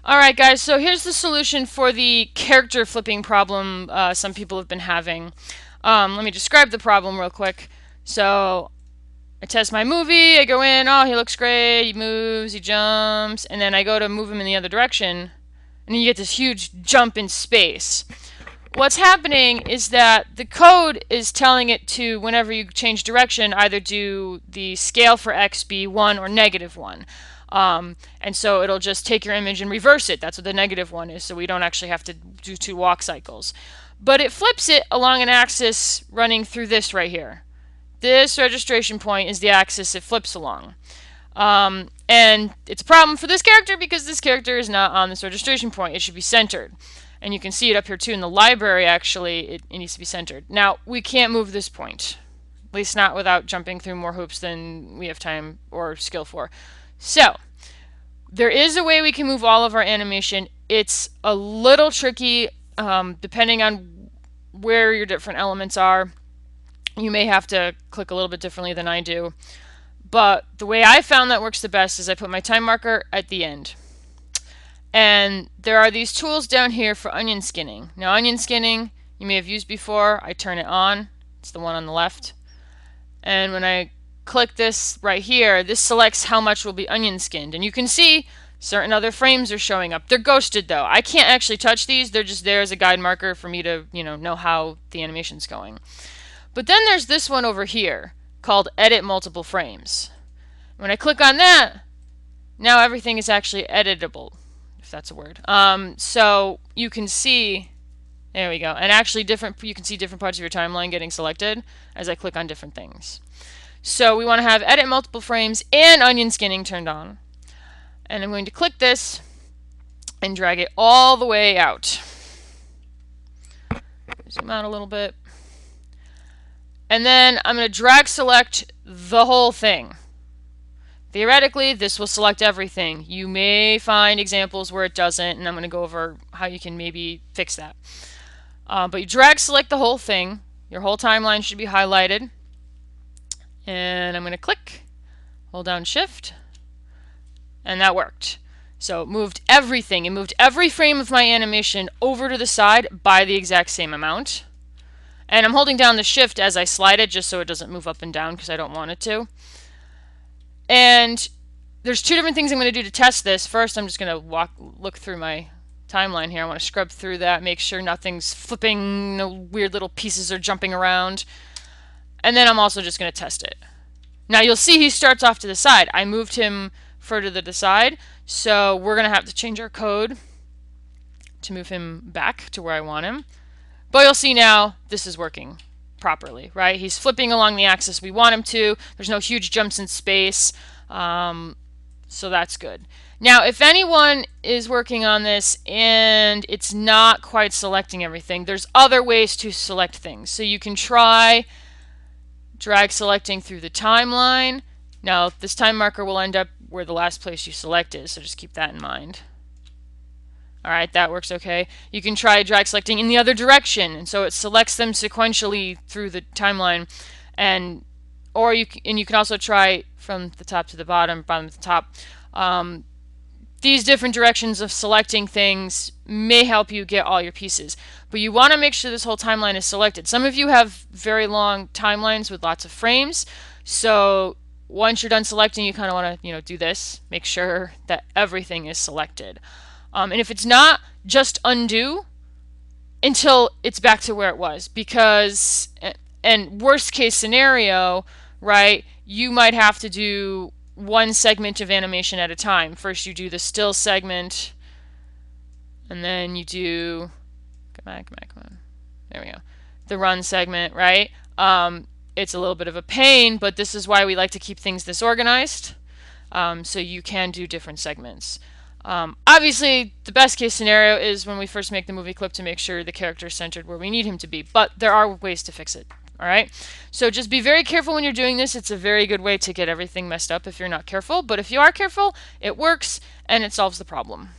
Alright guys, so here's the solution for the character flipping problem some people have been having. Let me describe the problem real quick. So, I test my movie, I go in, oh he looks great, he moves, he jumps, and then I go to move him in the other direction, and then you get this huge jump in space. What's happening is that the code is telling it to, whenever you change direction, either do the scale for x be 1 or -1. And so it'll just take your image and reverse it. That's what the -1 is, so we don't actually have to do 2 walk cycles. But it flips it along an axis running through this right here. This registration point is the axis it flips along. And it's a problem for this character because this character is not on this registration point. It should be centered. And you can see it up here too in the library, actually, it needs to be centered. Now, we can't move this point. At least not without jumping through more hoops than we have time or skill for. So, there is a way we can move all of our animation. It's a little tricky depending on where your different elements are. You may have to click a little bit differently than I do. But the way I found that works the best is I put my time marker at the end. And there are these tools down here for onion skinning. Now, onion skinning you may have used before. I turn it on. It's the one on the left. And when I click this right here, this selects how much will be onion skinned. And you can see certain other frames are showing up. They're ghosted though. I can't actually touch these. They're just there as a guide marker for me to, know how the animation's going. But then there's this one over here called Edit Multiple Frames. When I click on that, now everything is actually editable, if that's a word. So you can see, there we go, and actually you can see different parts of your timeline getting selected as I click on different things. So we want to have Edit Multiple Frames and Onion Skinning turned on. And I'm going to click this and drag it all the way out. Zoom out a little bit. And then I'm going to drag select the whole thing. Theoretically, this will select everything. You may find examples where it doesn't, and I'm going to go over how you can maybe fix that. But you drag select the whole thing. Your whole timeline should be highlighted. And I'm going to click, hold down Shift, and that worked. So it moved everything. It moved every frame of my animation over to the side by the exact same amount. And I'm holding down the Shift as I slide it just so it doesn't move up and down because I don't want it to. And there's 2 different things I'm going to do to test this. First, I'm just going to look through my timeline here. I want to scrub through that, make sure nothing's flipping, no weird little pieces are jumping around. And then I'm also just going to test it. Now you'll see he starts off to the side. I moved him further to the side, so we're going to have to change our code to move him back to where I want him. But you'll see now this is working properly, right? He's flipping along the axis we want him to. There's no huge jumps in space, so that's good. Now, if anyone is working on this and it's not quite selecting everything, there's other ways to select things. So you can try drag selecting through the timeline. Now, this time marker will end up where the last place you select is, so just keep that in mind. Alright, that works okay. You can try drag selecting in the other direction, and so it selects them sequentially through the timeline. And you can also try from the top to the bottom to the top. These different directions of selecting things may help you get all your pieces. But you want to make sure this whole timeline is selected. Some of you have very long timelines with lots of frames, so once you're done selecting, you kind of want to do this. Make sure that everything is selected. And if it's not, just undo until it's back to where it was. Because, and worst case scenario, right, you might have to do one segment of animation at a time. First you do the still segment, and then you do, come on, there we go, the run segment, right? It's a little bit of a pain, but this is why we like to keep things this organized, so you can do different segments. Obviously, the best case scenario is when we first make the movie clip to make sure the character is centered where we need him to be, but there are ways to fix it. Alright, so just be very careful when you're doing this. It's a very good way to get everything messed up if you're not careful, but if you are careful, it works and it solves the problem.